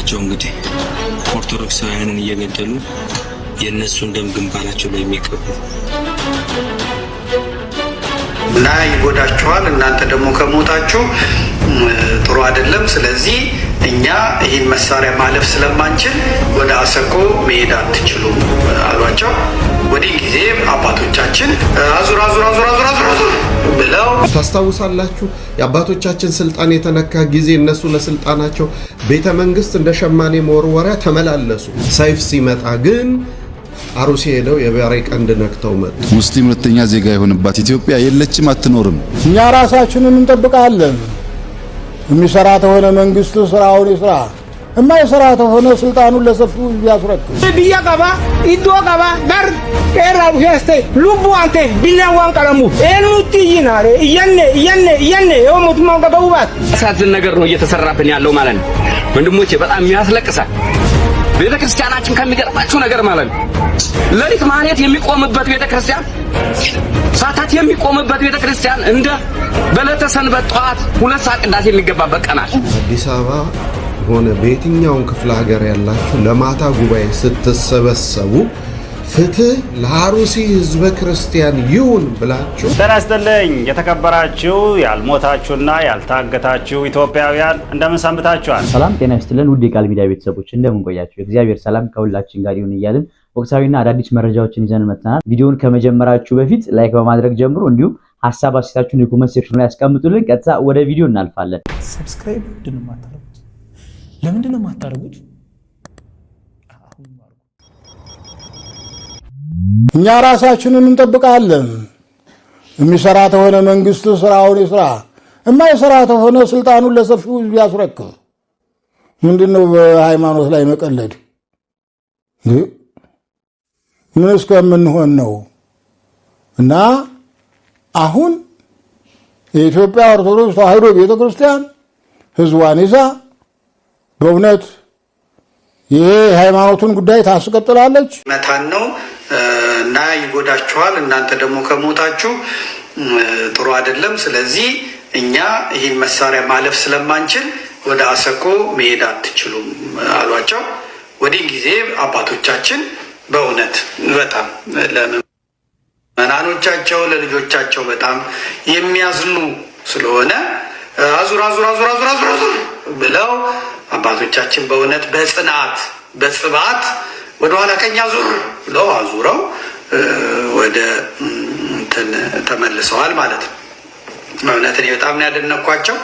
ናቸው እንግዲህ ኦርቶዶክሳውያንን እየገደሉ የነሱን ደም ግንባራቸው ላይ የሚቀቡ እና ይጎዳቸዋል። እናንተ ደግሞ ከሞታችሁ ጥሩ አይደለም። ስለዚህ እኛ ይህን መሳሪያ ማለፍ ስለማንችል ወደ አሰኮ መሄድ አትችሉም አሏቸው። ወዲህ ጊዜ አባቶቻችን አዙር ብለው ታስታውሳላችሁ። የአባቶቻችን ስልጣን የተነካ ጊዜ እነሱ ለስልጣናቸው ቤተ መንግስት እንደ ሸማኔ መወርወሪያ ተመላለሱ። ሰይፍ ሲመጣ ግን አሩሲ ሄደው የበሬ ቀንድ ነክተው መጡ። ሙስሊም ሁለተኛ ዜጋ የሆነባት ኢትዮጵያ የለችም፣ አትኖርም። እኛ ራሳችንን እንጠብቃለን። የሚሰራ ተሆነ መንግስት ስራውን ይስራ፣ የማይሰራ ተሆነ ስልጣኑን ለሰፊው ያስረክብ። ቢያ ቀባ ኢዶ ቀባ ዳር ኤራው ያስተ ሉቡ አንተ ቢላዋን ቀለሙ ኤኑቲ ይናሬ እየነ የሞት ማንቀጠውባት አሳዝን ነገር ነው እየተሰራብን ያለው ማለት ነው። ወንድሞቼ በጣም የሚያስለቅሳል። ቤተክርስቲያናችን ከሚገርማችሁ ነገር ማለት ነው ለሊት ማህሌት የሚቆምበት ቤተክርስቲያን ሳታት የሚቆምበት ቤተክርስቲያን እንደ በለተ ሰንበት ጧት 2 ሰዓት ቅዳሴ የሚገባበት ቀናት አዲስ አበባ ሆነ በየትኛውም ክፍለ ሀገር ያላችሁ ለማታ ጉባኤ ስትሰበሰቡ ፍትህ ለአሩሲ ህዝበ ክርስቲያን ይሁን ብላችሁ ተነስተልኝ። የተከበራችሁ ያልሞታችሁና ያልታገታችሁ ኢትዮጵያውያን እንደምን ሰንብታችኋል? ሰላም ጤና ይስጥልን ውድ የቃል ሚዲያ ቤተሰቦች እንደምን ቆያችሁ? እግዚአብሔር ሰላም ከሁላችን ጋር ይሁን እያልን ወቅታዊና አዳዲስ መረጃዎችን ይዘን መጥተናል። ቪዲዮውን ከመጀመራችሁ በፊት ላይክ በማድረግ ጀምሩ። እንዲሁም ሐሳብ አስተያየታችሁን የኮሜንት ሴክሽን ላይ ያስቀምጡልን። ቀጥታ ወደ ቪዲዮ እናልፋለን። ሰብስክራይብ ለምንድን ነው የማታደርጉት? እኛ ራሳችንን እንጠብቃለን። የሚሰራ ተሆነ መንግስት ስራውን ይስራ፣ የማይሰራ ተሆነ ስልጣኑን ለሰፊው ያስረክብ። ምንድነው በሃይማኖት ላይ መቀለድ? ምን እስከምንሆን ነው? እና አሁን የኢትዮጵያ ኦርቶዶክስ ተዋሕዶ ቤተክርስቲያን ህዝቧን ይዛ በእውነት ይሄ ሃይማኖቱን ጉዳይ ታስቀጥላለች። መታን ነው እና ይጎዳቸዋል። እናንተ ደግሞ ከሞታችሁ ጥሩ አይደለም። ስለዚህ እኛ ይህን መሳሪያ ማለፍ ስለማንችል ወደ አሰኮ መሄድ አትችሉም አሏቸው። ወዲህ ጊዜ አባቶቻችን በእውነት በጣም ለምዕመናኖቻቸው ለልጆቻቸው በጣም የሚያዝኑ ስለሆነ አዙር ብለው አባቶቻችን በእውነት በጽናት ወደ ኋላ ቀኝ አዙር ብለው አዙረው ወደ እንትን ተመልሰዋል ማለት ነው። በእውነት እኔ በጣም ያደነኳቸው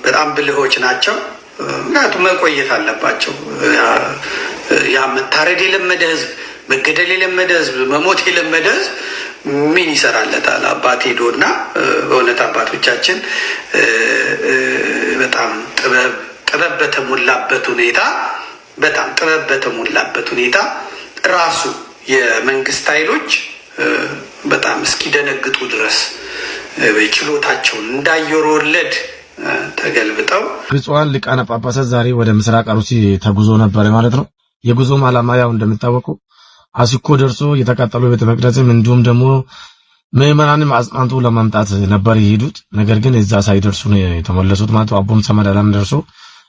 በጣም ብልሆች ናቸው። ምክንያቱም መቆየት አለባቸው። ያ መታረድ የለመደ ህዝብ፣ መገደል የለመደ ህዝብ፣ መሞት የለመደ ህዝብ ምን ይሰራለታል? አባት ሄዶና በእውነት አባቶቻችን በጣም ጥበብ በተሞላበት ሁኔታ ራሱ የመንግስት ኃይሎች በጣም እስኪደነግጡ ድረስ በችሎታቸውን እንዳየሩ ወለድ ተገልብጠው ብፁዓን ሊቃነ ጳጳሳት ዛሬ ወደ ምስራቅ አሩሲ ተጉዞ ነበር ማለት ነው። የጉዞም ዓላማ ያው እንደምታወቀው አሲኮ ደርሶ የተቃጠሉ ቤተ መቅደስም እንዲሁም ደግሞ ምዕመናንም አጽናንቶ ለማምጣት ነበር የሄዱት። ነገር ግን እዛ ሳይደርሱ ነው የተመለሱት ማለት ነው። አቦም ሰመዳላም ደርሶ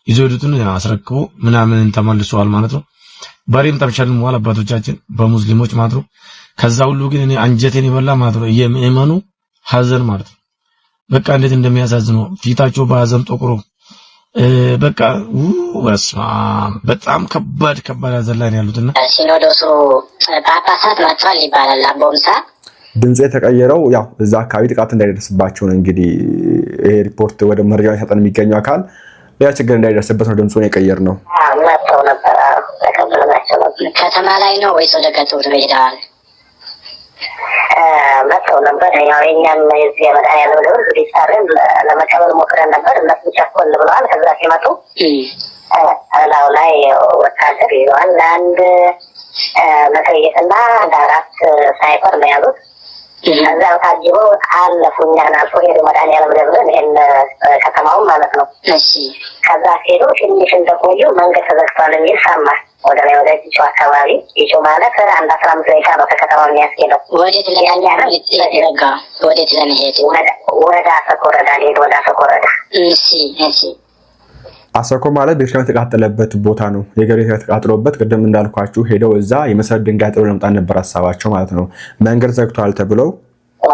ይዘው ሄዱትን አስረክቦ ምናምን ተመልሰዋል ማለት ነው። በሬም ተብሸልመዋል አባቶቻችን በሙስሊሞች ማለት ነው። ከዛ ሁሉ ግን እኔ አንጀቴን ይበላ ማለት ነው የምዕመኑ ሐዘን ማለት ነው። በቃ እንዴት እንደሚያሳዝነው ፊታቸው በሐዘን ጠቁሮ በቃ ወስማ በጣም ከባድ ሐዘን ላይ ያሉትና ሲኖዶሱ ጳጳሳት መጥቷል ይባላል። አቦምሳ ድምጽ የተቀየረው ያው እዛ አካባቢ ጥቃት እንዳይደርስባቸው ነው። እንግዲህ ይሄ ሪፖርት ወደ መረጃ ሰጠን የሚገኘው አካል ያ ችግር እንዳይደርስበት ነው ድምጹን የቀየር ነው። መጥተው ነበር ተቀበለናቸው። ከተማ ላይ ነው ወይስ ወደ ገጠር ሄደዋል? መጥተው ነበር። ያው የኛም የዚህ መድኃኒዓለም ደብር እንግዲህ ሳርን ለመቀበል ሞክረን ነበር። እነሱ ቸኮል ብለዋል። ከዛ ሲመጡ እላው ላይ ወታደር ይዘዋል። አንድ መትረየስና አንድ 4 ሳይፈር ነው ያሉት። ከዛው ታጅበው አለፉ። እኛን አልፎ ሄዱ መድኃኒዓለም ደብርን ከተማውን ማለት ነው። ከዛ ሄዶ ትንሽ እንደቆዩ መንገድ ተዘግቷል የሚል ሰማ። ወደ ላይ ወደ ዲቾ አካባቢ ዲቾ ማለት አንድ 15 ደቂቃ ነው ከከተማው የሚያስኬደው። ወዴት ለመሄድ ወደ አሰኮ ወረዳ ሊሄድ ወደ አሰኮ ወረዳ። አሰኮ ማለት ቤተክርስቲያን የተቃጠለበት ቦታ ነው። የገብርኤል ተቃጥሎበት ቅድም እንዳልኳችሁ ሄደው እዛ የመሰረት ድንጋይ ጥሎ ለመምጣት ነበር ሀሳባቸው ማለት ነው። መንገድ ዘግቷል ተብለው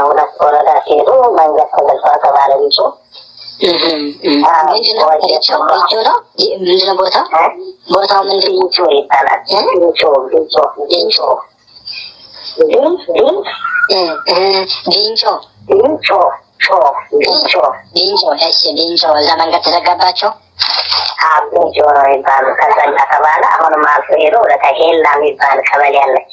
ሁለት ወረዳ ሲሄዱ መንገድ ተዘግቷል ተባለ። ቢጮ ምንድነው ቦታው ምንድን ቢጮ ይባላል። ቢንጮ እዛ መንገድ ተዘጋባቸው። ቢንጮ ነው የሚባሉ ከዘጋ ተባለ። አሁንም አልፎ ሄዶ ወደ ሄላ የሚባል ቀበሌ አለች።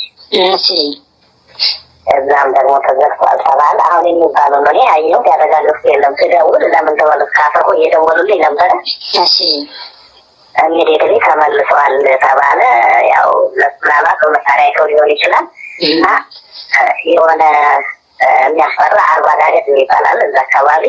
እዛም ደግሞ ተዘግቷል ተባለ። አሁን የሚባለው ነው ያየው ያረጋግጥ የለም። ስደውል ለምን ተባለ ካፈቆ እየደወሉልኝ ነበረ። እንግዲህ ተመልሰዋል ተባለ። ያው ለስላላት በመሳሪያ ይተው ሊሆን ይችላል እና የሆነ የሚያስፈራ አርባ ዳገት ይባላል እዛ አካባቢ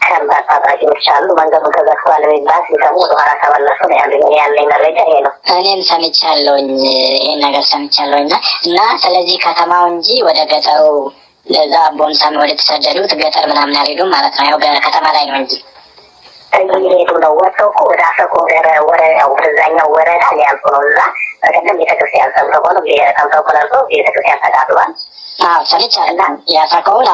ከባድ ታጣቂዎች አሉ። መንገዱን ተዘግቷል የሚባል ሲሰሙ ወደኋላ ተመለሱ ነው ያለኝ መረጃ ይሄ ነው። እኔም ሰምቻለሁኝ ይሄን ነገር ሰምቻለሁኝ እና ስለዚህ ከተማው እንጂ ወደ ገጠሩ ለዛ ቦንሳም ወደ ተሰደዱት ገጠር ምናምን አልሄዱም ማለት ነው። ያው ከተማ ላይ ነው እንጂ እየሄዱ ነው። ወጥተው እኮ ወደ አሰኮ ወደዛኛው ወረዳ ሊያልፉ ነው። እዛ በቀደም ቤተክርስቲያን ሰምተው ነው ቤተክርስቲያን ተቃጥሏል። ሰምቻለሁ ያሰኮውን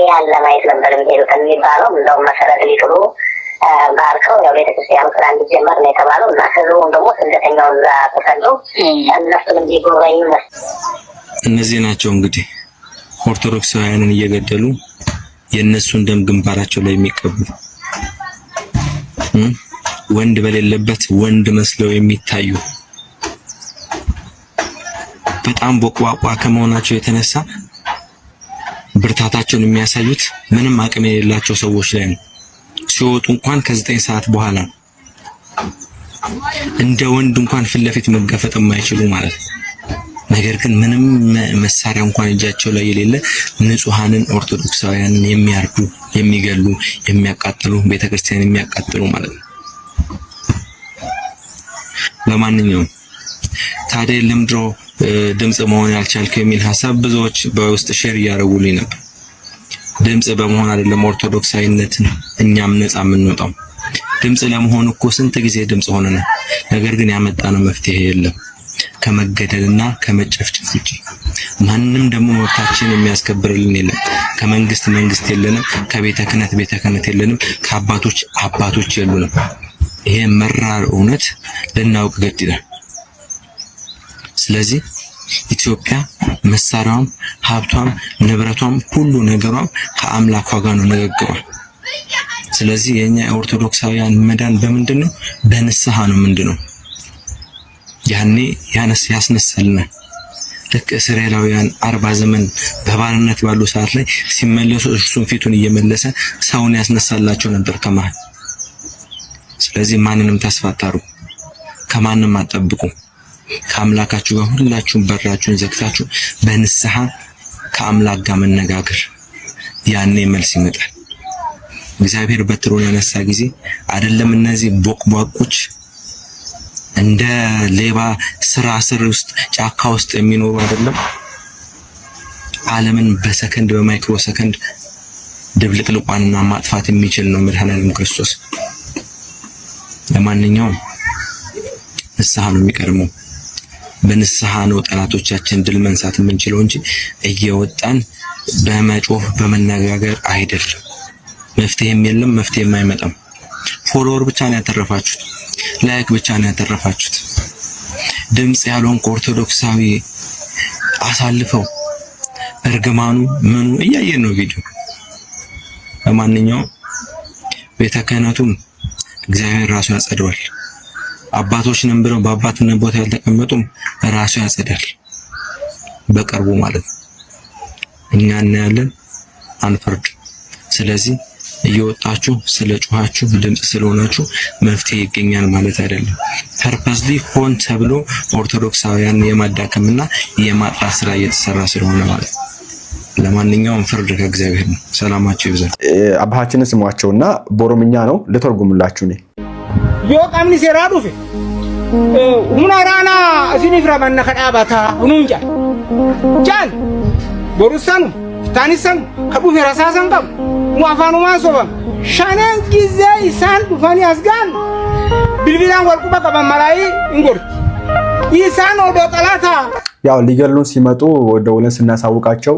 ያን ለማየት ነበር የሚሄዱት የሚባለው። እንደውም መሰረት ሊጥሉ ባርከው ያው ቤተክርስቲያኑ ስራ እንዲጀመር ነው የተባለው እና ህዝቡም ደግሞ ስደተኛው እዛ ተሰዶ እነሱን እንዲጎበኙ ነው። እነዚህ ናቸው እንግዲህ ኦርቶዶክሳውያንን እየገደሉ የእነሱን ደም ግንባራቸው ላይ የሚቀቡ ወንድ በሌለበት ወንድ መስለው የሚታዩ በጣም ቦቅቧቋ ከመሆናቸው የተነሳ ብርታታቸውን የሚያሳዩት ምንም አቅም የሌላቸው ሰዎች ላይ ነው። ሲወጡ እንኳን ከ9 ሰዓት በኋላ እንደ ወንድ እንኳን ፊት ለፊት መጋፈጥ የማይችሉ ማለት ነው። ነገር ግን ምንም መሳሪያ እንኳን እጃቸው ላይ የሌለ ንጹሃንን ኦርቶዶክሳውያንን የሚያርዱ፣ የሚገሉ፣ የሚያቃጥሉ፣ ቤተክርስቲያን የሚያቃጥሉ ማለት ነው። ለማንኛውም ታዲያ ለምድሮ ድምጽ መሆን ያልቻልከው የሚል ሐሳብ ብዙዎች በውስጥ ሼር እያደረጉልኝ ነበር። ድምጽ በመሆን አይደለም ኦርቶዶክሳዊነትን እኛም ነፃ የምንወጣው። ድምጽ ለመሆን እኮ ስንት ጊዜ ድምጽ ሆነናል። ነገር ግን ያመጣነው መፍትሄ የለም ከመገደልና ከመጨፍጨፍ ውጪ። ማንም ደግሞ መብታችን የሚያስከብርልን የለም። ከመንግስት መንግስት የለንም፣ ከቤተ ክህነት የለንም፣ ከአባቶች የሉንም። ይሄ መራር እውነት ልናውቅ ግድ ይላል። ስለዚህ ኢትዮጵያ መሳሪያዋም ሀብቷም ንብረቷም ሁሉ ነገሯም ከአምላኳ ጋር ነው ንግግሯ። ስለዚህ የኛ ኦርቶዶክሳውያን መዳን በምንድነው? በንስሐ ነው። ምንድነው? ያኔ ያስነሳልናል። ልክ እስራኤላውያን 40 ዘመን በባርነት ባሉ ሰዓት ላይ ሲመለሱ እርሱን ፊቱን እየመለሰ ሰውን ያስነሳላቸው ነበር ከመሃል። ስለዚህ ማንንም ተስፋ አታሩ፣ ከማንም አትጠብቁ። ከአምላካችሁ ጋር ሁላችሁም በራችሁን ዘግታችሁ በንስሐ ከአምላክ ጋር መነጋገር፣ ያኔ መልስ ይመጣል። እግዚአብሔር በትሩን ያነሳ ጊዜ አይደለም እነዚህ ቦቅቧቆች እንደ ሌባ ስር ውስጥ ጫካ ውስጥ የሚኖሩ አይደለም ዓለምን በሰከንድ በማይክሮ ሰከንድ ድብልቅልቋንና ማጥፋት የሚችል ነው መድኃኒዓለም ክርስቶስ። ለማንኛውም ንስሐ ነው የሚቀርመው። በንስሐ ነው ጠላቶቻችን ድል መንሳት የምንችለው እንጂ እየወጣን በመጮህ በመነጋገር አይደለም። መፍትሄም የለም፣ መፍትሄም አይመጣም። ፎሎወር ብቻ ነው ያተረፋችሁት፣ ላይክ ብቻ ነው ያተረፋችሁት። ድምጽ ያለውን ኦርቶዶክሳዊ አሳልፈው እርግማኑ ምኑ እያየን ነው ቪዲዮ። ለማንኛውም ቤተ ክህነቱም እግዚአብሔር ራሱ ያጸደዋል። አባቶችንም ብለው በአባትነት ቦታ ያልተቀመጡም ራሱ ያጸዳል በቅርቡ ማለት ነው። እኛ እናያለን፣ አንፈርድ። ስለዚህ እየወጣችሁ ስለ ጮኻችሁ ድምጽ ስለሆናችሁ መፍትሄ ይገኛል ማለት አይደለም። ፐርፐስሊ ሆን ተብሎ ኦርቶዶክሳውያን የማዳከምና የማጥራት ስራ እየተሰራ ስለሆነ ማለት ነው። ለማንኛውም ፍርድ ከእግዚአብሔር ነው። ሰላማችሁ ይብዛ። አባታችንን ስሟቸውና በኦሮምኛ ነው ልተርጉምላችሁ ነው። ዮ ቀምኒ ሴራ ዱፌ ሁና ራና እሲኒ ፍራማና ከዳባታ ሁኑንጃ ጃን ቦሩሳኑ ታኒሰን ከዱፌ ረሳሰን ቀም ሙአፋኑ ማሶባ ሻኔን ጊዜ ኢሳን ዱፋኒ አስጋን ቢልቢላን ወርቁ በቀበመላይ እንጎርት ኢሳን ወደ ጠላታ ያው ሊገሉን ሲመጡ ደውለን ስናሳውቃቸው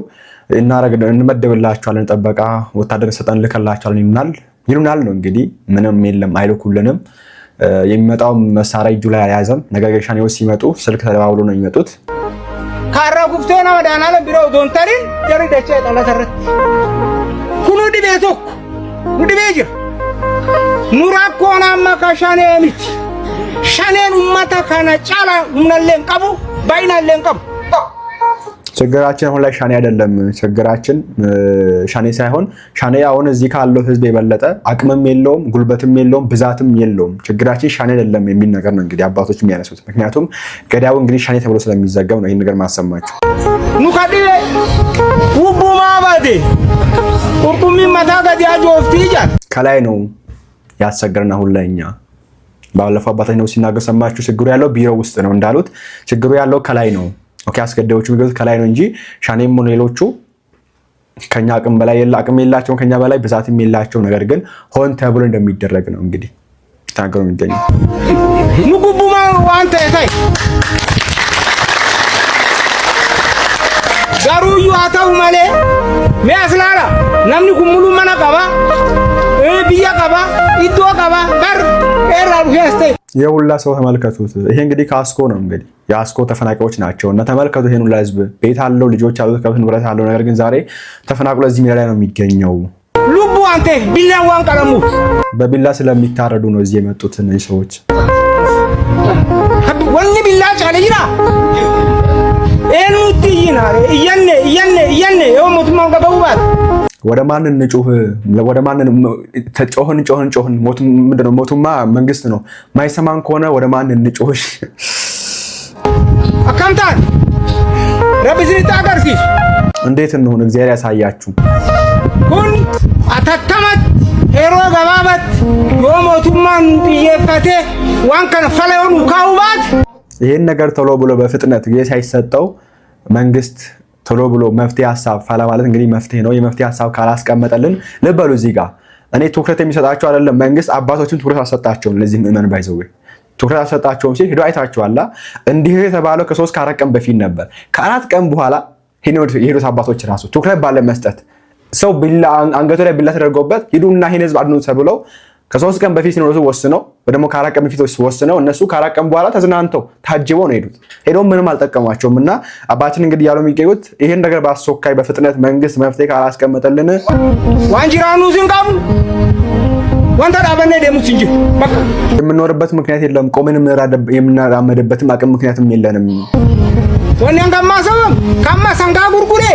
እንመደብላቸዋለን ጠበቃ ወታደር ሰጠን ልከላቸዋለን ይሉናል ነው እንግዲህ ምንም የለም አይልኩልንም የሚመጣው መሳሪያ እጁ ላይ አያዘም ነገር ግን ሻኔዎች ሲመጡ ስልክ ተደዋውሎ ነው የሚመጡት ካራ ጉፍቴና ወዳናለ ቢሮው ዶንተሪን ጀሪደቸ ጠላተረት ኩኑ ዲቤቶክ ዲቤጅ ኑራኮና ማካሻኔ ሚት ሻኔን ኡማታ ካና ጫላ ምነለን ቀቡ ባይናለን ቀቡ ችግራችን አሁን ላይ ሻኔ አይደለም ችግራችን ሻኔ ሳይሆን ሻኔ አሁን እዚህ ካለው ህዝብ የበለጠ አቅምም የለውም ጉልበትም የለውም ብዛትም የለውም ችግራችን ሻኔ አይደለም የሚል ነገር ነው እንግዲህ አባቶች የሚያነሱት ምክንያቱም ገዳው እንግዲህ ሻኔ ተብሎ ስለሚዘጋው ነው ይሄን ነገር ማሰማቸው ኑካዲ ውቡማ ባዴ ቁርጡሚ ማታጋ ዲያጆ ፍቲጃ ከላይ ነው ያሰገረና አሁን ላይኛ ባለፈው አባታችን ነው ሲናገር ሰማችሁ ችግሩ ያለው ቢሮ ውስጥ ነው እንዳሉት ችግሩ ያለው ከላይ ነው ኦኬ አስገዳዮቹ የሚገዙት ከላይ ነው እንጂ ሻኔም ሌሎቹ ከኛ አቅም በላይ አቅም የላቸውም ከኛ በላይ ብዛትም የላቸው ነገር ግን ሆን ተብሎ እንደሚደረግ ነው እንግዲህ ታገሩ የሚገኘው ንጉቡማ ዋንተ ታይ ጋሩዩ አታው ማለ ሚያስላላ namni kumulu mana qaba biya qaba iddo qaba በር ኤራሉ ያስተ የሁላ ሰው ተመልከቱት ይሄ እንግዲህ ካስኮ ነው እንግዲህ ያስኮ ተፈናቃዮች ናቸውና ተመልከቱ ይሄን ሁላ ህዝብ ቤት አለው ልጆች አሉት ከብት ንብረት አለው ነገር ግን ዛሬ ተፈናቅሎ እዚህ ሜዳ ላይ ነው የሚገኘው ሉቡ አንተ ቢላዋን ቀለሙ በቢላ ስለሚታረዱ ነው እዚህ የመጡት እነዚህ ሰዎች ወኒ ቢላ ጫለይራ ኤኑቲና እየነ የሞቱማ ገባውባት ወደ ማን እንጮህ ወደ ማን ጮህን ሞት ምንድነው ሞቱማ መንግስት ነው ማይሰማን ከሆነ ወደ ማን እንጮህ አካምታን ረብዝሪታ ጋርሲስ እንዴት ነው እግዚአብሔር ያሳያችሁ ኩን አተተመት ሄሮ ገባበት የሞቱማን ይፈቴ ዋን ከነ ፈለውን ካውባት ይሄን ነገር ቶሎ ብሎ በፍጥነት ጊዜ ሳይሰጠው መንግስት ቶሎ ብሎ መፍትሄ ሐሳብ ፈላ ማለት እንግዲህ መፍትሄ ነው የመፍትሄ ሐሳብ ካላስቀመጠልን ልበሉ እዚህ ጋር እኔ ትኩረት የሚሰጣቸው አይደለም መንግስት አባቶችን ትኩረት አሰጣቸው ለዚህ ምእመን ባይዘው ትኩረት አሰጣቸው ሲል ሄዶ አይታቸዋላ እንዲህ የተባለው ከ3 ከ4 ቀን በፊት ነበር ከ4 ቀን በኋላ ሄዶ አባቶች ራሱ ትኩረት ባለ መስጠት ሰው ቢላ አንገቱ ላይ ቢላ ተደርጎበት ሂዱና ይሄን ህዝብ አድኑ ተብለው ከ3 ቀን በፊት ነው ወስነው ደግሞ ከ4 ቀን በፊት ወስነው እነሱ ከ4 ቀን በኋላ ተዝናንተው ታጅበው ነው ሄዱት ሄዶ ምንም አልጠቀማቸውምና አባችን እንግዲህ ያለው የሚገኙት ይሄን ነገር ባስሶካይ በፍጥነት መንግስት መፍትሄ ካላስቀመጠልን ዋንጂራኑ ሲንቃሙ ወንታ ዳበነ ደሙስ እንጂ በቃ የምንኖርበት ምክንያት የለም ቆመን የምናራመድበትም አቅም ምክንያትም የለንም ወንያን ከማሰም ከማሰንጋ ጉርጉሬ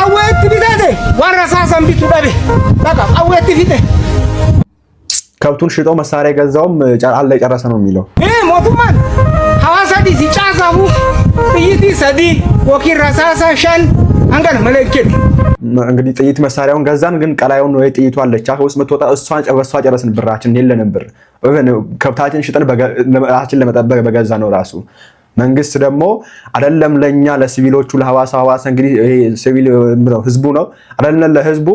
አወት ቢታቴ ወራሳሰም ቢቱ ዳቤ በቃ አወት ፊቴ ከብቱን ሽጦ መሳሪያ ገዛውም አለ ጨረሰ ነው የሚለው ሞቱማን ሐዋሳዲ ሲጫዛቡ ጥይት ሰዲ ወኪር ረሳሳ ሸን አንገን መለከት እንግዲህ ጥይት መሳሪያውን ገዛን ግን ቀላዩን ነው ጥይቱ አለች ውስጥ መጥቷ እሷን ጨረስን ብራችን የለንም ብር ከብታችን ሽጠን ለራሳችን ለመጠበቅ በገዛ ነው ራሱ መንግስት ደግሞ አይደለም ለኛ ለሲቪሎቹ ለሐዋሳ እንግዲህ ሲቪል ነው ህዝቡ ነው አይደለም ለህዝቡ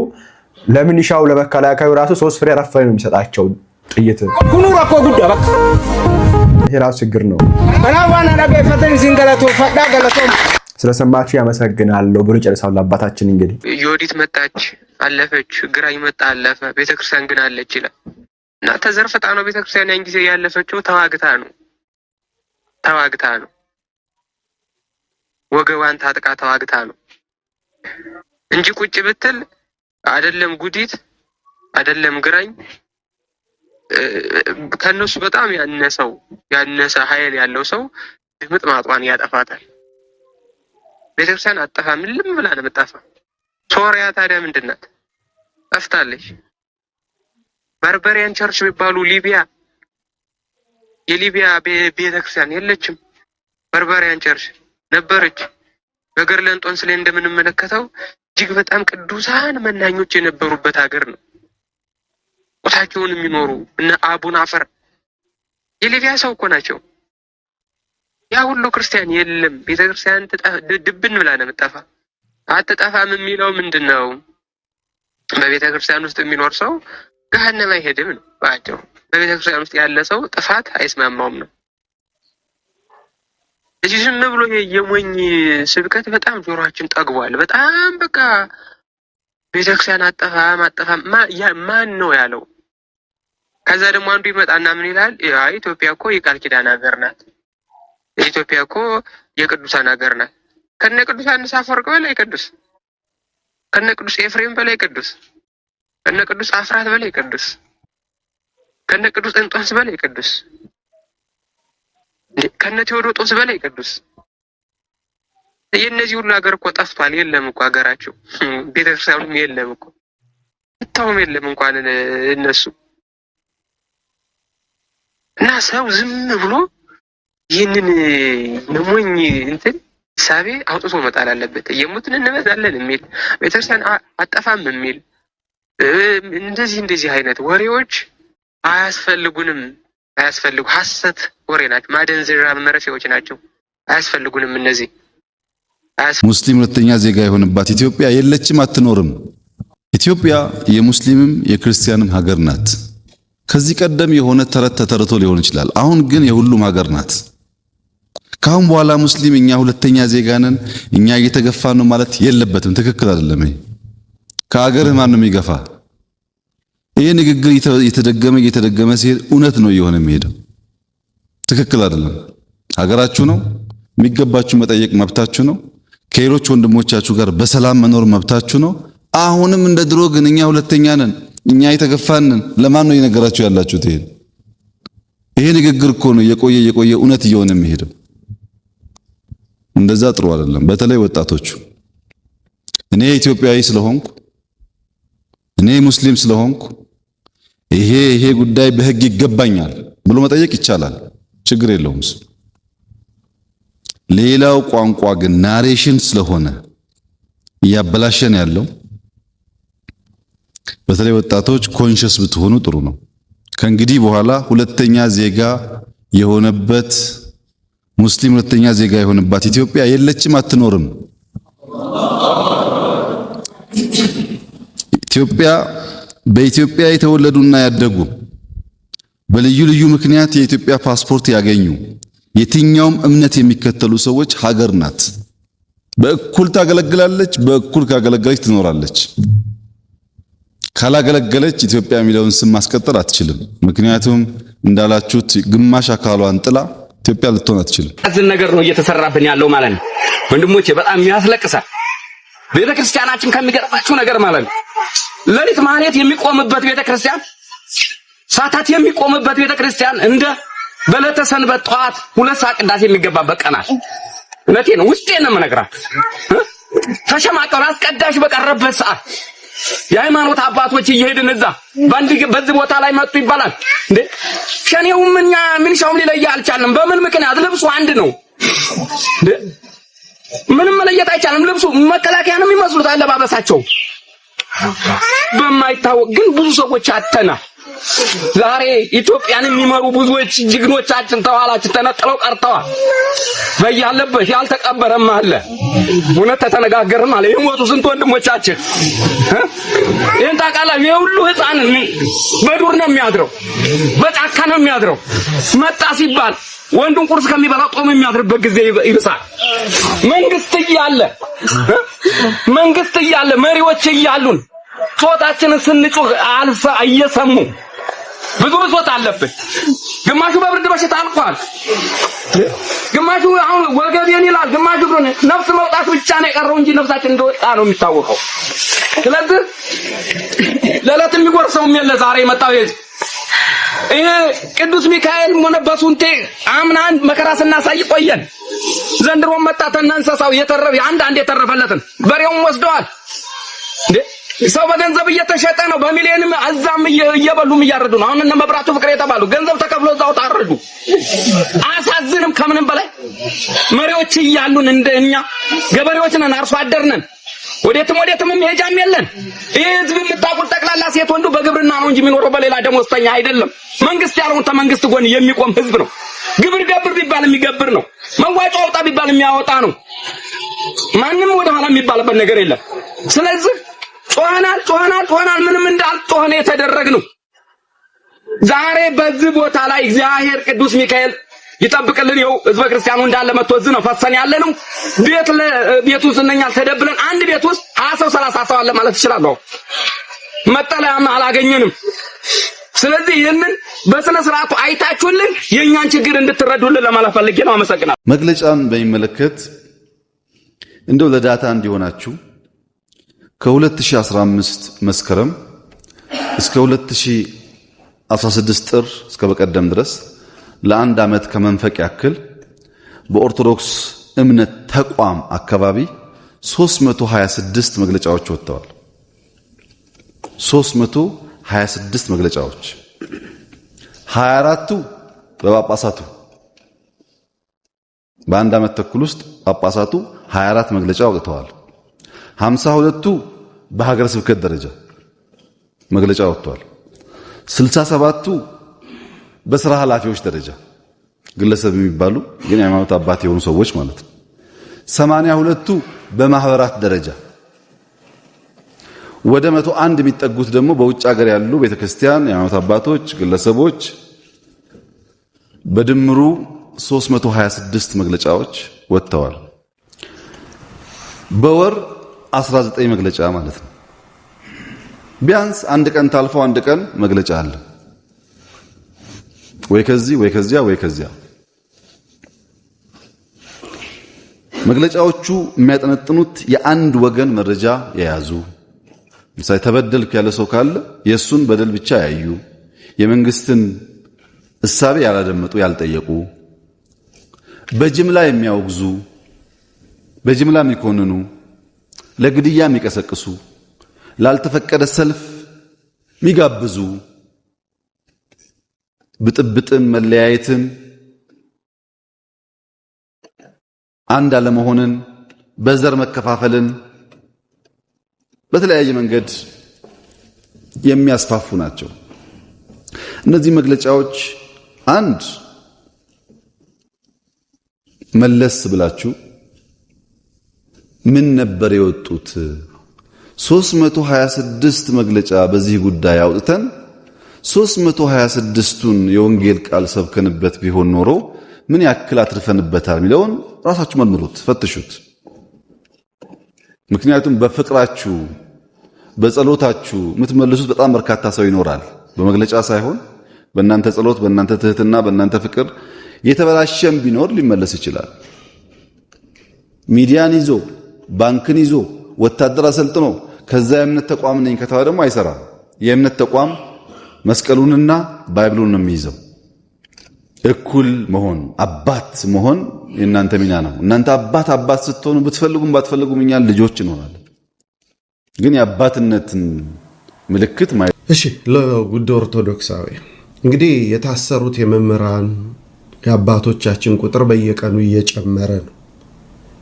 ለምንሻው ለመከላከያው ራሱ 3 ፍሬ ረፈይ ነው የሚሰጣቸው ጥይት ኩኑ ራኮ ጉዳ በቃ ይሄ ራሱ ችግር ነው አናዋና ነገ ፈተን ሲንገላቶ ፈዳ ገላቶ ስለሰማችሁ ያመሰግናለሁ ብሎ ጨርሳው አባታችን እንግዲህ ዮዲት መጣች አለፈች ግራኝ መጣ አለፈ ቤተክርስቲያን ግን አለች ይላል እና ተዘርፈጣ ነው ቤተክርስቲያን ያን ጊዜ ያለፈችው ተዋግታ ነው ወገዋን ታጥቃ ተዋግታ ነው እንጂ ቁጭ ብትል አይደለም ጉዲት አይደለም ግራኝ ከነሱ በጣም ያነሰ ኃይል ያለው ሰው ድምጥ ማጥዋን ያጠፋታል ቤተክርስቲያን አጠፋ ምንም ብላ ነው መጣፋ ሶሪያ ታዲያ ምንድናት ጠፍታለች ባርበሪያን ቸርች የሚባሉ የሊቢያ ቤተክርስቲያን የለችም ባርበሪያን ቸርች ነበረች በገርለንጦን ስለ እንደምንመለከተው እጅግ በጣም ቅዱሳን መናኞች የነበሩበት ሀገር ነው ወታቸውን የሚኖሩ እነ አቡነ አፈር የሊቢያ ሰው እኮ ናቸው ያ ሁሉ ክርስቲያን የለም ቤተክርስቲያን ድብን ብላ ነው መጣፋ አትጠፋም የሚለው ምንድነው በቤተ ክርስቲያን ውስጥ የሚኖር ሰው ገሃነም አይሄድም ነው ባጭሩ። በቤተ ክርስቲያን ውስጥ ያለ ሰው ጥፋት አይስማማውም ነው። እዚህ ዝም ብሎ የሞኝ ስብከት በጣም ጆሮአችን ጠግቧል። በጣም በቃ ቤተክርስቲያን አጠፋ ማን ነው ያለው? ከዛ ደግሞ አንዱ ይመጣና ምን ይላል? ኢትዮጵያ እኮ የቃል ኪዳን ሀገር ናት። ኢትዮጵያ እኮ የቅዱሳን ሀገር ናት። ከነ ቅዱስ ዮሐንስ አፈወርቅ በላይ ቅዱስ፣ ከነ ቅዱስ ኤፍሬም በላይ ቅዱስ፣ ከነ ቅዱስ አስራት በላይ ቅዱስ፣ ከነ ቅዱስ እንጦንስ በላይ ቅዱስ፣ ከነ ቴዎዶጦስ በላይ ቅዱስ። የእነዚህ ሁሉ ሀገር እኮ ጠፍቷል። የለም እኮ ሀገራቸው ቤተክርስቲያኑም የለም እኮ ታውም የለም እንኳን እነሱ እና ሰው ዝም ብሎ ይህንን የሞኝ እንትን ሳቤ አውጥቶ መጣል አለበት። የሙትን እንበዛለን የሚል ቤተክርስቲያን አጠፋም የሚል እንደዚህ አይነት ወሬዎች አያስፈልጉንም። ሐሰት ወሬ ናቸው። ማደንዘዣ መረፊያዎች ናቸው። አያስፈልጉንም እነዚህ። ሙስሊም ሁለተኛ ዜጋ የሆነባት ኢትዮጵያ የለችም፣ አትኖርም። ኢትዮጵያ የሙስሊምም የክርስቲያንም ሀገር ናት። ከዚህ ቀደም የሆነ ተረት ተተርቶ ሊሆን ይችላል። አሁን ግን የሁሉም ሀገር ናት። ካሁን በኋላ ሙስሊም እኛ ሁለተኛ ዜጋ ነን፣ እኛ እየተገፋን ነው ማለት የለበትም። ትክክል አይደለም። ከሀገርህ ማን ነው የሚገፋ? ይሄ ንግግር እየተደገመ ሲሄድ እውነት ነው እየሆነ የሚሄደው። ትክክል አይደለም። ሀገራችሁ ነው፣ የሚገባችሁ መጠየቅ መብታችሁ ነው። ከሌሎች ወንድሞቻችሁ ጋር በሰላም መኖር መብታችሁ ነው። አሁንም እንደ ድሮ ግን እኛ ሁለተኛ ነን፣ እኛ የተገፋን ነን ለማን ነው እየነገራችሁ ያላችሁት? ይሄ ንግግር እኮ ነው የቆየ እውነት እየሆነ የሚሄደው። እንደዛ ጥሩ አይደለም። በተለይ ወጣቶቹ እኔ ኢትዮጵያዊ ስለሆንኩ እኔ ሙስሊም ስለሆንኩ ይሄ ጉዳይ በህግ ይገባኛል ብሎ መጠየቅ ይቻላል፣ ችግር የለውም። ሌላው ቋንቋ ግን ናሬሽን ስለሆነ እያበላሸን ያለው በተለይ ወጣቶች ኮንሽስ ብትሆኑ ጥሩ ነው። ከእንግዲህ በኋላ ሁለተኛ ዜጋ የሆነበት ሙስሊም ሁለተኛ ዜጋ የሆነባት ኢትዮጵያ የለችም፣ አትኖርም። በኢትዮጵያ የተወለዱና ያደጉ በልዩ ልዩ ምክንያት የኢትዮጵያ ፓስፖርት ያገኙ የትኛውም እምነት የሚከተሉ ሰዎች ሀገር ናት። በእኩል ታገለግላለች። በእኩል ካገለገለች ትኖራለች። ካላገለገለች ኢትዮጵያ የሚለውን ስም ማስቀጠል አትችልም። ምክንያቱም እንዳላችሁት ግማሽ አካሏን ጥላ ኢትዮጵያ ልትሆን አትችልም። አዝን ነገር ነው እየተሰራብን ያለው ማለት ነው ወንድሞቼ፣ በጣም የሚያስለቅሳል። ቤተክርስቲያናችን ከሚገርማችሁ ነገር ማለት ነው ለሊት ማህሌት የሚቆምበት ቤተክርስቲያን፣ ሰዓታት የሚቆምበት ቤተክርስቲያን እንደ በዕለተ ሰንበት ጠዋት 2 ሰዓት ቅዳሴ የሚገባበት ቀናት። እውነቴን ነው፣ ውስጤን ነው የምነግራችሁ። ተሸማቀሩ አስቀዳሽ በቀረበት ሰዓት የሃይማኖት አባቶች እየሄድን እዛ በዚህ ቦታ ላይ መጡ ይባላል እንዴ። ሸኔው ምን ሻውም ሊለይ አልቻለም። በምን ምክንያት? ልብሱ አንድ ነው እንዴ። ምንም መለየት አይቻልም። ልብሱ መከላከያ ነው የሚመስሉት አለባበሳቸው በማይታወቅ ግን ብዙ ሰዎች አተናል። ዛሬ ኢትዮጵያን የሚመሩ ብዙዎች ጅግኖቻችን ተኋላችን ተነጥለው ቀርተዋል። በያለበት ያልተቀበረም አለ። እውነት ተተነጋገርም አለ። የሞቱ ስንት ወንድሞቻችን ይሄን ታውቃላችሁ። የሁሉ ህፃን በዱር ነው የሚያድረው፣ በጫካ ነው የሚያድረው። መጣ ሲባል ወንዱን ቁርስ ከሚበላው ጦም የሚያድርበት ጊዜ ይብሳል። መንግስት እያለ መሪዎች እያሉን ጾታችንን ስንጮህ አልፋ እየሰሙ ብዙ ጾታ አለብን። ግማሹ በብርድ በሽታ አልቋል። ግማሹ አሁን ወገቤን ይላል። ግማሹ ግን ነፍስ መውጣት ብቻ ነው የቀረው እንጂ ነፍሳችን እንደወጣ ነው የሚታወቀው። ስለዚህ ለዕለት የሚጎርሰውም የለ ዛሬ የመጣው ይሄ ቅዱስ ሚካኤል ሆነ በሱንቴ አምናን መከራ ስናሳይ ቆየን። ዘንድሮ መጣተና እንስሳው አንድ የተረፈለትን በሬውን ወስደዋል እንዴ። ሰው በገንዘብ እየተሸጠ ነው። በሚሊዮንም አዛም እየበሉም እያረዱ ነው። አሁን እነ መብራቱ ፍቅር የተባሉ ገንዘብ ተከፍሎ እዛው ታረዱ። አሳዝንም። ከምንም በላይ መሪዎች እያሉን እንደኛ ገበሬዎች ነን፣ አርሶ አደር ነን። ወዴትም መሄጃም የለን። ይሄ ህዝብ የምታውቁት ጠቅላላ ሴት ወንዱ በግብርና ነው እንጂ የሚኖረው በሌላ ደሞዝተኛ አይደለም። መንግስት ያለውን ተመንግስት ጎን የሚቆም ህዝብ ነው። ግብር ገብር ቢባል የሚገብር ነው። መዋጮ አውጣ ቢባል የሚያወጣ ነው። ማንም ወደ ኋላ የሚባልበት ነገር የለም። ስለዚህ ጮኸናል ምንም እንዳልጮኸን የተደረግነው። ዛሬ በዚህ ቦታ ላይ እግዚአብሔር ቅዱስ ሚካኤል ይጠብቅልን። ይኸው ህዝበ ክርስቲያኑ እንዳለ መጥቶ እዚህ ነው ፈሰን ያለ ነው። ቤት ውስጥ እነኛ ተደብለን አንድ ቤት ውስጥ 20 ሰው 30 ሰው አለ ማለት እችላለሁ። መጠለያም አላገኘንም። ስለዚህ ይህንን በስነ ስርዓቱ አይታችሁልን የኛን ችግር እንድትረዱልን ለማለት ፈልጌ ነው። አመሰግናለሁ። መግለጫን በሚመለከት እንደው ለዳታ እንዲሆናችሁ ከ2015 መስከረም እስከ 2016 ጥር እስከ በቀደም ድረስ ለአንድ ዓመት ከመንፈቅ ያክል በኦርቶዶክስ እምነት ተቋም አካባቢ 326 መግለጫዎች ወጥተዋል። 326 መግለጫዎች 24ቱ በጳጳሳቱ በአንድ ዓመት ተኩል ውስጥ ጳጳሳቱ 24 መግለጫ ወጥተዋል። 52ቱ በሀገረ ስብከት ደረጃ መግለጫ ወጥተዋል። 67ቱ በስራ ኃላፊዎች ደረጃ ግለሰብ የሚባሉ ግን የሃይማኖት አባት የሆኑ ሰዎች ማለት ነው። 82ቱ በማህበራት ደረጃ ወደ 101 የሚጠጉት ደግሞ በውጭ ሀገር ያሉ ቤተክርስቲያን የሃይማኖት አባቶች ግለሰቦች በድምሩ 326 መግለጫዎች ወጥተዋል። በወር 19 መግለጫ ማለት ነው። ቢያንስ አንድ ቀን ታልፎ አንድ ቀን መግለጫ አለ። ወይ ከዚህ ወይ ከዚያ ወይ ከዚያ። መግለጫዎቹ የሚያጠነጥኑት የአንድ ወገን መረጃ የያዙ ምሳሌ ተበደልኩ ያለ ሰው ካለ የሱን በደል ብቻ ያዩ፣ የመንግስትን እሳቤ ያላደመጡ ያልጠየቁ፣ በጅምላ የሚያወግዙ፣ በጅምላ የሚኮንኑ፣ ለግድያ የሚቀሰቅሱ፣ ላልተፈቀደ ሰልፍ የሚጋብዙ፣ ብጥብጥን፣ መለያየትን፣ አንድ አለመሆንን፣ በዘር መከፋፈልን በተለያየ መንገድ የሚያስፋፉ ናቸው። እነዚህ መግለጫዎች አንድ መለስ ብላችሁ ምን ነበር የወጡት? 326 መግለጫ በዚህ ጉዳይ አውጥተን 326ቱን የወንጌል ቃል ሰብከንበት ቢሆን ኖሮ ምን ያክል አትርፈንበታል የሚለውን ራሳችሁ መርምሩት፣ ፈትሹት። ምክንያቱም በፍቅራችሁ በጸሎታችሁ የምትመልሱት በጣም በርካታ ሰው ይኖራል። በመግለጫ ሳይሆን በእናንተ ጸሎት፣ በእናንተ ትህትና፣ በእናንተ ፍቅር የተበላሸም ቢኖር ሊመለስ ይችላል። ሚዲያን ይዞ ባንክን ይዞ ወታደር አሰልጥኖ ከዛ የእምነት ተቋም ነኝ ከተባለ ደግሞ አይሰራም። የእምነት ተቋም መስቀሉንና ባይብሉን ነው የሚይዘው። እኩል መሆን አባት መሆን የእናንተ ሚና ነው። እናንተ አባት ስትሆኑ ብትፈልጉም ባትፈልጉም እኛን ልጆች እንሆናለን። ግን የአባትነትን ምልክት እሺ፣ ለውድ ኦርቶዶክሳዊ እንግዲህ የታሰሩት የመምህራን የአባቶቻችን ቁጥር በየቀኑ እየጨመረ ነው።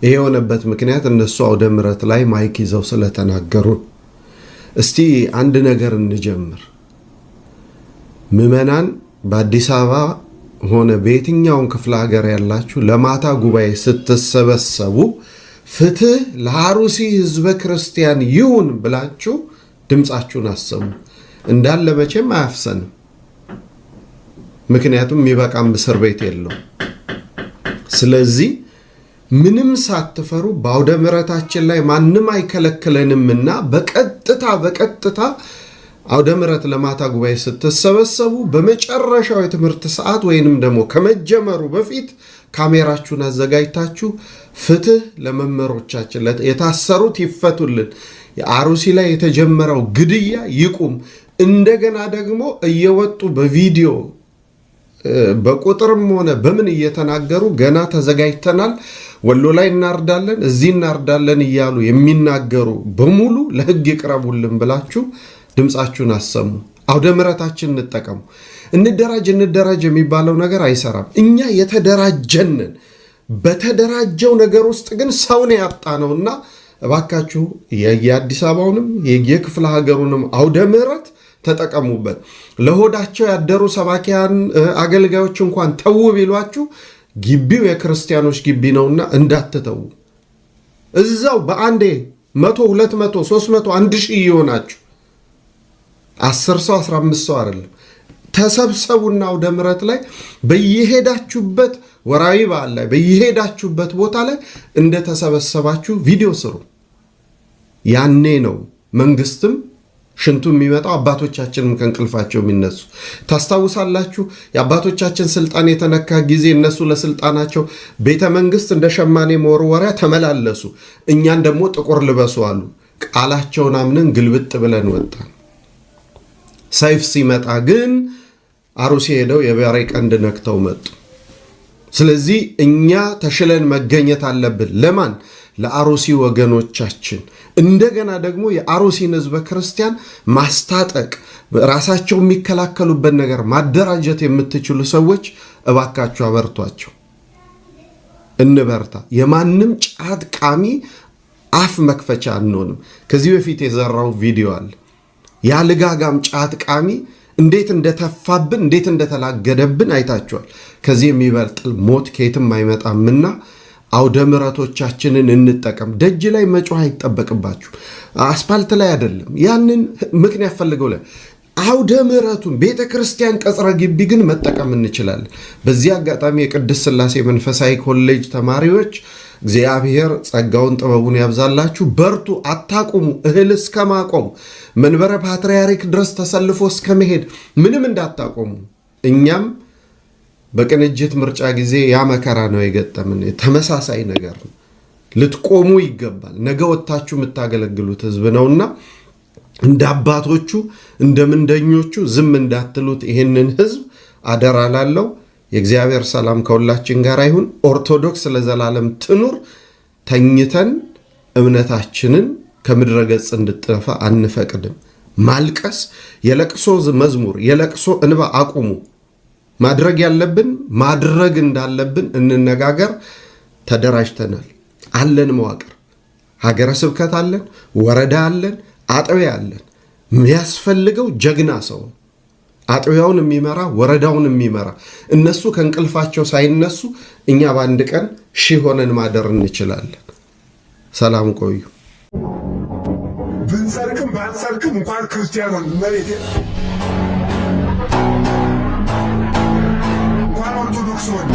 ይሄ የሆነበት ምክንያት እነሱ አውደ ምሕረት ላይ ማይክ ይዘው ስለተናገሩ። እስቲ አንድ ነገር እንጀምር። ምዕመናን በአዲስ አበባ ሆነ በየትኛውም ክፍለ ሀገር ያላችሁ ለማታ ጉባኤ ስትሰበሰቡ ፍትህ ለአሩሲ ህዝበ ክርስቲያን ይሁን ብላችሁ ድምጻችሁን አሰሙ። እንዳለ መቼም አያፍሰንም። ምክንያቱም የሚበቃም እስር ቤት የለው። ስለዚህ ምንም ሳትፈሩ በአውደ ምሕረታችን ላይ ማንም አይከለክለንምና በቀጥታ አውደ ምሕረት ለማታ ጉባኤ ስትሰበሰቡ በመጨረሻው የትምህርት ሰዓት ወይንም ደግሞ ከመጀመሩ በፊት ካሜራችሁን አዘጋጅታችሁ ፍትህ ለመምህሮቻችን የታሰሩት ይፈቱልን፣ የአሩሲ ላይ የተጀመረው ግድያ ይቁም፣ እንደገና ደግሞ እየወጡ በቪዲዮ በቁጥርም ሆነ በምን እየተናገሩ ገና ተዘጋጅተናል፣ ወሎ ላይ እናርዳለን፣ እዚህ እናርዳለን እያሉ የሚናገሩ በሙሉ ለህግ ይቅረቡልን ብላችሁ ድምጻችሁን አሰሙ። አውደ ምሕረታችን እንጠቀሙ። እንደራጅ የሚባለው ነገር አይሰራም። እኛ የተደራጀንን በተደራጀው ነገር ውስጥ ግን ሰውን ያጣ ነውና እባካችሁ የአዲስ አበባውንም የክፍለ ሀገሩንም አውደ ምሕረት ተጠቀሙበት። ለሆዳቸው ያደሩ ሰባኪያን አገልጋዮች እንኳን ተው ቢሏችሁ ግቢው የክርስቲያኖች ግቢ ነውና እንዳትተው። እዛው በአንዴ 100 200 300 1000 ይሆናችሁ 10 ሰው 15 ሰው አይደለም ተሰብሰቡና ወደ ምረት ላይ በየሄዳችሁበት ወራዊ በዓል ላይ በየሄዳችሁበት ቦታ ላይ እንደ ተሰበሰባችሁ ቪዲዮ ስሩ። ያኔ ነው መንግስትም ሽንቱ የሚመጣው አባቶቻችንም ከንቅልፋቸው የሚነሱ። ታስታውሳላችሁ የአባቶቻችን ስልጣን የተነካ ጊዜ እነሱ ለስልጣናቸው ቤተ መንግስት እንደ ሸማኔ መወርወሪያ ተመላለሱ፣ እኛን ደግሞ ጥቁር ልበሱ አሉ። ቃላቸውን አምነን ግልብጥ ብለን ወጣን። ሰይፍ ሲመጣ ግን አሩሲ ሄደው የበሬ ቀንድ ነክተው መጡ። ስለዚህ እኛ ተሽለን መገኘት አለብን። ለማን? ለአሩሲ ወገኖቻችን። እንደገና ደግሞ የአሩሲን ህዝበ ክርስቲያን ማስታጠቅ፣ ራሳቸው የሚከላከሉበት ነገር ማደራጀት የምትችሉ ሰዎች እባካችሁ አበርቷቸው። እንበርታ። የማንም ጫት ቃሚ አፍ መክፈቻ አንሆንም። ከዚህ በፊት የዘራው ቪዲዮ አለ። ያልጋጋም ጫት ቃሚ እንዴት እንደተፋብን እንዴት እንደተላገደብን አይታችኋል። ከዚህ የሚበልጥ ሞት ከየትም አይመጣምና አውደ ምሕረቶቻችንን እንጠቀም። ደጅ ላይ መጮህ አይጠበቅባችሁ። አስፓልት ላይ አይደለም። ያንን ምክንያት ፈልገው ላይ አውደ ምሕረቱን ቤተ ክርስቲያን ቀጽረ ግቢ ግን መጠቀም እንችላለን። በዚህ አጋጣሚ የቅድስት ሥላሴ መንፈሳዊ ኮሌጅ ተማሪዎች እግዚአብሔር ጸጋውን ጥበቡን ያብዛላችሁ። በርቱ፣ አታቁሙ። እህል እስከ ማቆም መንበረ ፓትርያርክ ድረስ ተሰልፎ እስከ መሄድ ምንም እንዳታቆሙ። እኛም በቅንጅት ምርጫ ጊዜ ያ መከራ ነው የገጠምን። ተመሳሳይ ነገር ነው። ልትቆሙ ይገባል። ነገ ወጥታችሁ የምታገለግሉት ህዝብ ነውና እንደ አባቶቹ እንደ ምንደኞቹ ዝም እንዳትሉት ይህንን ህዝብ አደራ ላለው። የእግዚአብሔር ሰላም ከሁላችን ጋር ይሁን። ኦርቶዶክስ ለዘላለም ትኑር። ተኝተን እምነታችንን ከምድረ ገጽ እንድትጠፋ አንፈቅድም። ማልቀስ፣ የለቅሶ መዝሙር፣ የለቅሶ እንባ አቁሙ። ማድረግ ያለብን ማድረግ እንዳለብን እንነጋገር። ተደራጅተናል አለን። መዋቅር ሀገረ ስብከት አለን፣ ወረዳ አለን፣ አጥቢያ አለን። የሚያስፈልገው ጀግና ሰው፣ አጥቢያውን የሚመራ ወረዳውን የሚመራ። እነሱ ከእንቅልፋቸው ሳይነሱ እኛ በአንድ ቀን ሺህ ሆነን ማደር እንችላለን። ሰላም ቆዩ። ብንሰርቅም ባንሰርቅም እንኳን ክርስቲያኖን መሬት እንኳን ኦርቶዶክስ ሆን